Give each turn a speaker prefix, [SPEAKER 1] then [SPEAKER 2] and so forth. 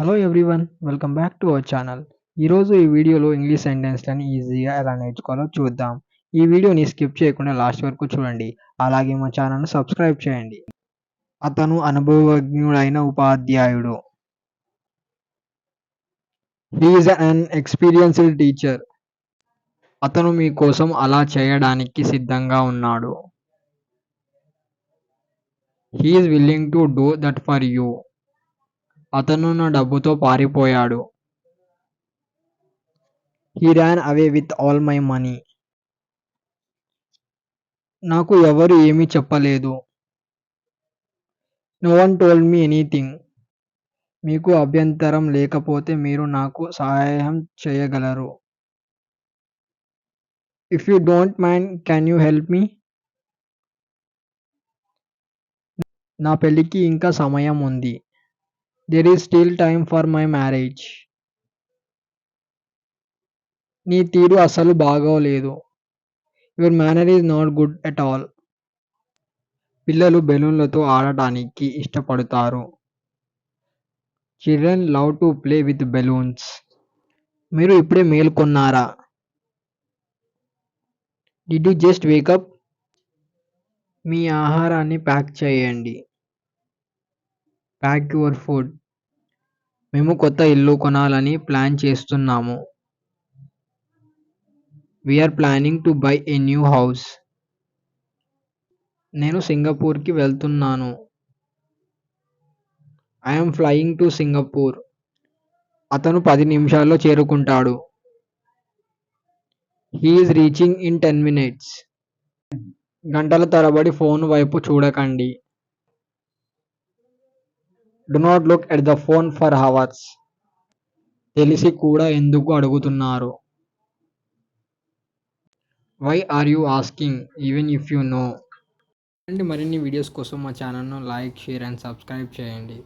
[SPEAKER 1] Hello everyone, welcome back to our channel. ఈరోజు ఈ వీడియోలో ఇంగ్లీష్ సెంటెన్స్లని ఈజీగా ఎలా నేర్చుకోవాలో చూద్దాం. ఈ వీడియోని స్కిప్ చేయకుండా లాస్ట్ వరకు చూడండి. అలాగే మా ఛానల్ను సబ్స్క్రైబ్ చేయండి. అతను అనుభవజ్ఞుడైన ఉపాధ్యాయుడు. He is an experienced teacher. అతను మీ కోసం అలా చేయడానికి సిద్ధంగా ఉన్నాడు. He is willing to do that for you. అతను నా డబ్బుతో పారిపోయాడు. He ran away with all my money. నాకు ఎవరు ఏమీ చెప్పలేదు. No one told me anything. మీకు అభ్యంతరం లేకపోతే మీరు నాకు సహాయం చేయగలరు. If you don't mind can you help me. నా పెళ్ళికి ఇంకా సమయం ఉంది. There is still time for my marriage. నీ తీరు అసలు బాగోలేదు. Your manner is not good at all. పిల్లలు బెలూన్లతో ఆడటానికి ఇష్టపడతారు. Children love to play with balloons. మీరు ఇప్పుడే మేల్కొన్నారా? Did you just wake up. మీ ఆహారాన్ని ప్యాక్ చేయండి. Pack your food. మేము కొత్త ఇల్లు కొనాలని ప్లాన్ చేస్తున్నాము. We're planning to buy a new house. నేను సింగపూర్కి వెళ్తున్నాను. I'm flying to Singapore. అతను 10 నిమిషాల్లో చేరుకుంటాడు. He is reaching in 10 minutes. గంటల తరబడి ఫోన్ వైపు చూడకండి. Do not look at the phone for hours. తెలిసి కూడా ఎందుకు అడుగుతున్నారు? Why are you asking even if you know. మరిన్ని వీడియోస్ కోసం మా ఛానల్ను లైక్, షేర్ అండ్ సబ్స్క్రైబ్ చేయండి.